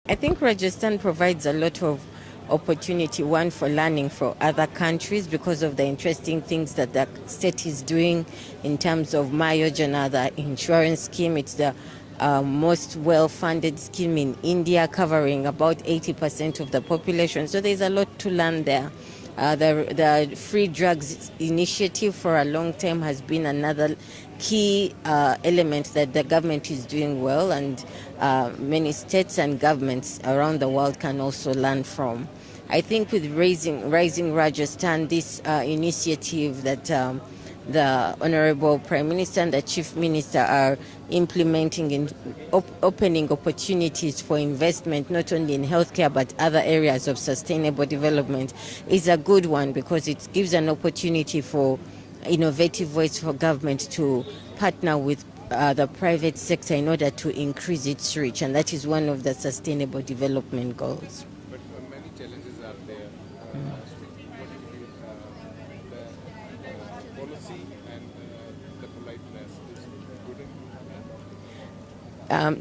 I think Rajasthan provides a lot of opportunity, one for learning for other countries because of the interesting things that the state is doing in terms of Mayojana, the insurance scheme. It's the most well-funded scheme in India, covering about 80% of the population. So there's a lot to learn there. The free drugs initiative for a long time has been another key element that the government is doing well, and many states and governments around the world can also learn from. I think with Rising Rajasthan, this initiative that the Honorable Prime Minister and the Chief Minister are implementing in opening opportunities for investment, not only in healthcare but other areas of sustainable development, is a good one because it gives an opportunity for innovative ways for government to partner with the private sector in order to increase its reach, and that is one of the sustainable development goals. But many challenges are there. What do you feel the policy and the politeness is good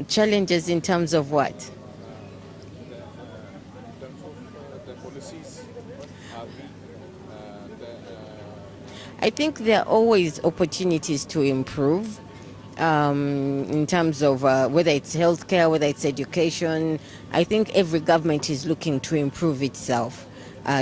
Challenges in terms of what? in terms of the policies are we I think there are always opportunities to improve in terms of whether it's healthcare, whether it's education. I think every government is looking to improve itself,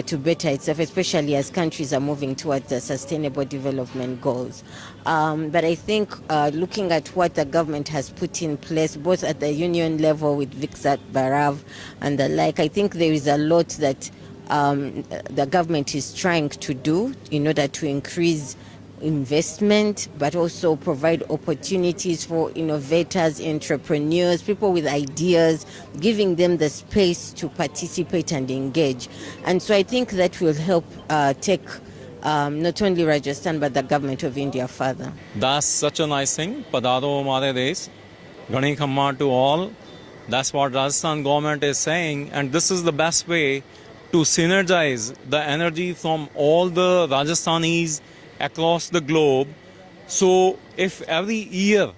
to better itself, especially as countries are moving towards the sustainable development goals. But I think looking at what the government has put in place, both at the union level with Viksit Bharat and the like, I think there is a lot that the government is trying to do in order to increase investment, but also provide opportunities for innovators, entrepreneurs, people with ideas, giving them the space to participate and engage. And so I think that will help take not only Rajasthan but the government of India further. That's such a nice thing. Padado Mare Desh, Gani Khamma to all. That's what Rajasthan government is saying, and this is the best way to synergize the energy from all the Rajasthanis across the globe. So if every year,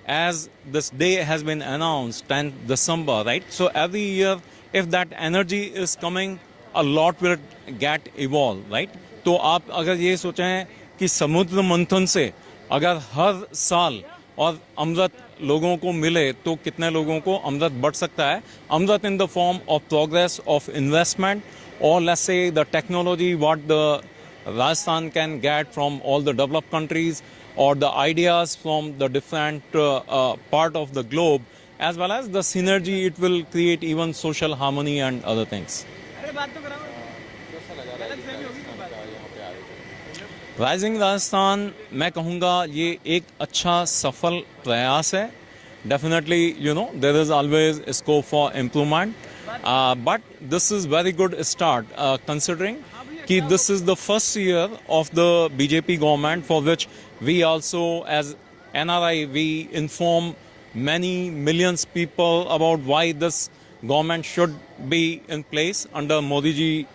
as this day has been announced, 10th December, right? So every year, if that energy is coming, a lot will get evolved, right? तो आप अगर ये सोचें कि समुद्र मंथन से अगर हर साल और अमृत लोगों को मिले तो कितने लोगों को अमृत बढ़ सकता है. अमृत in the form of progress of investment, or let's say the technology what the Rajasthan can get from all the developed countries, or the ideas from the different part of the globe, as well as the synergy it will create, even social harmony and other things. Rising Rajasthan मैं कहूँगा ये एक अच्छा सफल प्रयास है. Definitely you know there is always scope for improvement, but this is very good start considering कि this is the first year of the BJP government for which we also as NRI we inform many millions people about why this government should be in place under Modi ji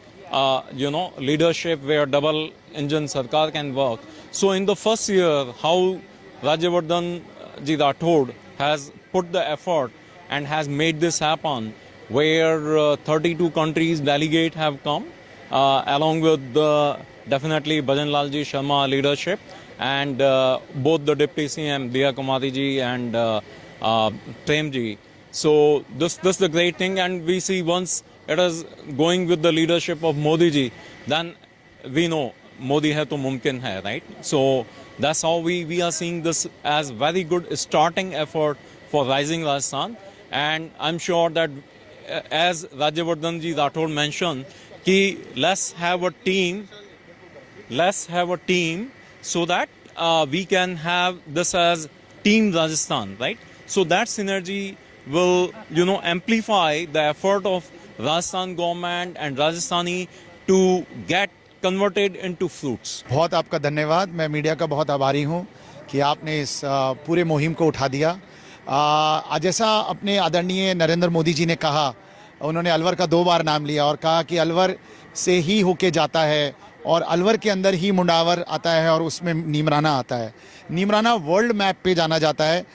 leadership, where double engine sarkar can work. So in the first year, how Rajyavardhan ji Rathod has put the effort and has made this happen, where 32 countries delegate have come along with the definitely Bhajan Lal ji Sharma leadership, and both the Deputy CM Diya Kumari ji and Prem ji. So this is the great thing, and we see once it is going with the leadership of Modi ji, then we know Modi hai to mumkin hai, right? So that's how we are seeing this as very good starting effort for Rising Rajasthan, and I'm sure that as Rajyavardhan ji Rathod mentioned, ki let's have a team so that we can have this as Team Rajasthan, right? So that synergy will amplify the effort of Rajasthan government and Rajasthani to get converted into fruits. बहुत आपका धन्यवाद. मैं media का बहुत आभारी हूँ कि आपने इस पूरे मुहिम को उठा दिया. जैसा अपने आदरणीय नरेंद्र मोदी जी ने कहा, उन्होंने अलवर का 2 बार नाम लिया और कहा कि अलवर से ही होके जाता है और अलवर के अंदर ही मुंडावर आता है और उसमें नीमराना आता है. नीमराना वर्ल्ड मैप पे जाना जाता है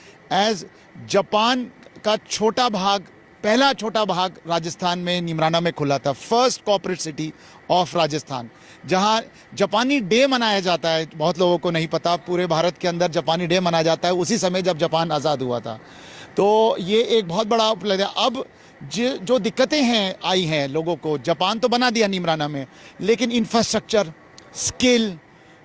एज जापान का छोटा भाग पहला छोटा भाग राजस्थान में नीमराना में खुला था, first corporate city of Rajasthan, जहां जापानी डे मनाया जाता है। बहुत लोगों को नहीं पता, पूरे भारत के अंदर जापानी डे मनाया जाता है उसी समय जब जापान आज़ाद हुआ था। तो ये एक बहुत बड़ा उपलब्धि है। अब जो दिक्कतें हैं आई हैं लोगों को, जापान तो बना दिया नीमराना में, लेकिन इंफ्रास्ट्रक्चर, स्किल,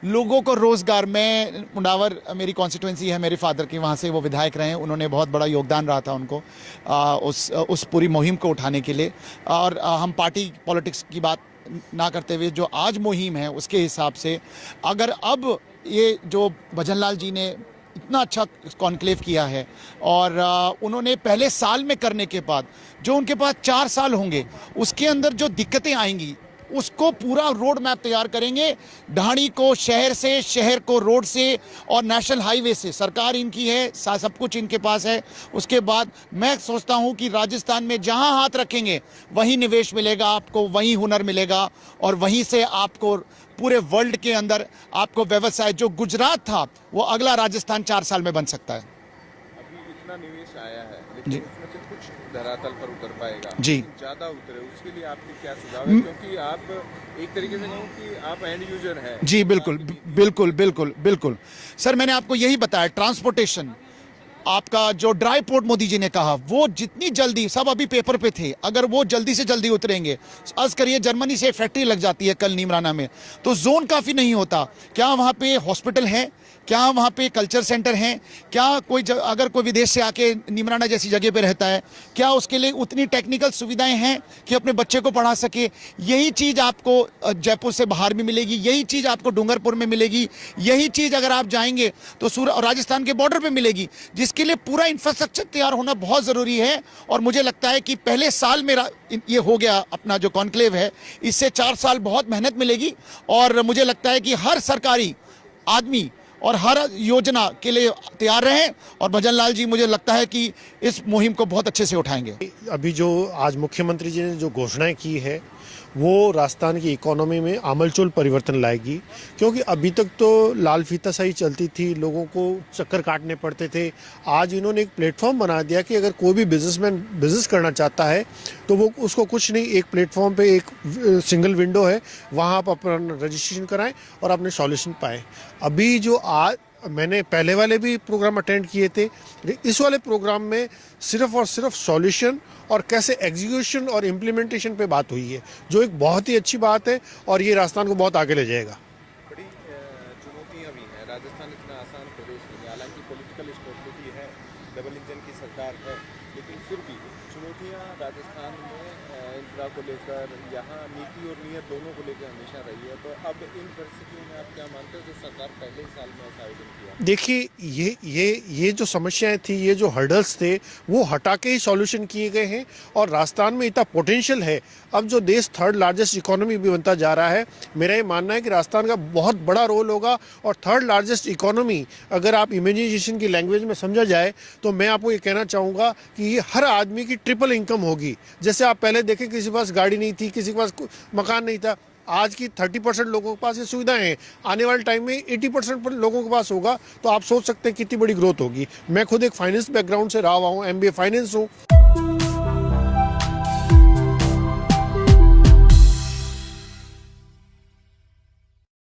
लोगों को रोज़गार। मैं मुंडावर, मेरी कॉन्स्टिट्यूंसी है, मेरे फादर की, वहाँ से वो विधायक रहे हैं, उन्होंने बहुत बड़ा योगदान रहा था उनको उस पूरी मुहिम को उठाने के लिए। और हम पार्टी पॉलिटिक्स की बात ना करते हुए जो आज मुहिम है उसके हिसाब से, अगर अब ये जो भजनलाल जी ने इतना अच्छा कॉन्क्लेव किया है और उन्होंने पहले साल में करने के बाद जो उनके पास 4 साल होंगे उसके अंदर जो दिक्कतें आएंगी उसको पूरा रोड मैप तैयार करेंगे। ढाणी को शहर से, शहर को रोड से और नेशनल हाईवे से, सरकार इनकी है, सब कुछ इनके पास है। उसके बाद मैं सोचता हूं कि राजस्थान में जहां हाथ रखेंगे वहीं निवेश मिलेगा आपको, वहीं हुनर मिलेगा और वहीं से आपको पूरे वर्ल्ड के अंदर आपको व्यवसाय, जो गुजरात था वो अगला राजस्थान 4 साल में बन सकता है। अभी इतना निवेश आया है, लेकिन उसमें से कुछ धरातल पर उतर पाएगा, जी, ज्यादा उतरे, उसके लिए आपके क्या सुझाव है? क्योंकि आप एक तरीके से कहूँ कि आप एंड यूजर हैं। जी बिल्कुल बिल्कुल बिल्कुल बिल्कुल सर, मैंने आपको यही बताया। ट्रांसपोर्टेशन, आपका जो ड्राई पोर्ट मोदी जी ने कहा, वो जितनी जल्दी, सब अभी पेपर पे थे, अगर वो जल्दी से जल्दी उतरेंगे, अर्ज करिए जर्मनी से फैक्ट्री लग जाती है कल नीमराना में, तो जोन काफ़ी नहीं होता। क्या वहाँ पे हॉस्पिटल है, क्या वहाँ पे कल्चर सेंटर हैं, क्या अगर कोई विदेश से आके नीमराना जैसी जगह पे रहता है, क्या उसके लिए उतनी टेक्निकल सुविधाएं हैं कि अपने बच्चे को पढ़ा सके? यही चीज़ आपको जयपुर से बाहर में मिलेगी, यही चीज़ आपको डूंगरपुर में मिलेगी, यही चीज़ अगर आप जाएंगे तो राजस्थान के बॉर्डर पे मिलेगी, जिसके लिए पूरा इंफ्रास्ट्रक्चर तैयार होना बहुत ज़रूरी है। और मुझे लगता है कि पहले साल में ये हो गया अपना जो कॉन्क्लेव है, इससे 4 साल बहुत मेहनत मिलेगी और मुझे लगता है कि हर सरकारी आदमी और हर योजना के लिए तैयार रहें और भजनलाल जी मुझे लगता है कि इस मुहिम को बहुत अच्छे से उठाएंगे। अभी जो आज मुख्यमंत्री जी ने जो घोषणाएं की है वो राजस्थान की इकोनॉमी में आमूलचूल परिवर्तन लाएगी, क्योंकि अभी तक तो लाल फीताशाही चलती थी, लोगों को चक्कर काटने पड़ते थे। आज इन्होंने एक प्लेटफॉर्म बना दिया कि अगर कोई भी बिजनेसमैन बिजनेस करना चाहता है तो वो उसको कुछ नहीं, एक प्लेटफॉर्म पे एक सिंगल विंडो है, वहाँ आप अपना रजिस्ट्रेशन कराएं और अपने सॉल्यूशन पाएँ। अभी जो आज मैंने पहले वाले भी प्रोग्राम अटेंड किए थे, इस वाले प्रोग्राम में सिर्फ और सिर्फ सॉल्यूशन और कैसे एग्जीक्यूशन और इम्प्लीमेंटेशन पे बात हुई है, जो एक बहुत ही अच्छी बात है और ये राजस्थान को बहुत आगे ले जाएगा। बड़ी चुनौतियां भी हैं, राजस्थान इतना आसान प्रदेश नहीं है, हालांकि पॉलिटिकल स्टेबिलिटी है, डबल इंजन की सरकार है, लेकिन फिर भी चुनौतियां राजस्थान में इंफ्रा को लेकर, यहाँ नीति और नीयत दोनों को लेकर हमेशा रही है। तो अब इन परिस्थितियों में आप क्या मानते हो जो सरकार पहले ही साल में ऐसा आयोजन किया? देखिए ये जो समस्याएं थी, ये जो हर्डल्स थे, वो हटा के ही सॉल्यूशन किए गए हैं और राजस्थान में इतना पोटेंशियल है। अब जो देश 3rd लार्जेस्ट इकोनॉमी भी बनता जा रहा है, मेरा ये मानना है कि राजस्थान का बहुत बड़ा रोल होगा। और 3rd लार्जेस्ट इकोनॉमी अगर आप इमेजिनेशन की लैंग्वेज में समझा जाए तो मैं आपको ये कहना चाहूँगा कि ये हर आदमी की ट्रिपल इनकम होगी। जैसे आप पहले देखें, किसी के पास गाड़ी नहीं थी, किसी के पास मकान नहीं था, आज की 30% लोगों के पास ये सुविधाएं हैं, आने वाले टाइम में 80% लोगों के पास होगा। तो आप सोच सकते हैं कितनी बड़ी ग्रोथ होगी। मैं खुद एक फाइनेंस बैकग्राउंड से रहा हुआ हूँ, MBA फाइनेंस हूँ।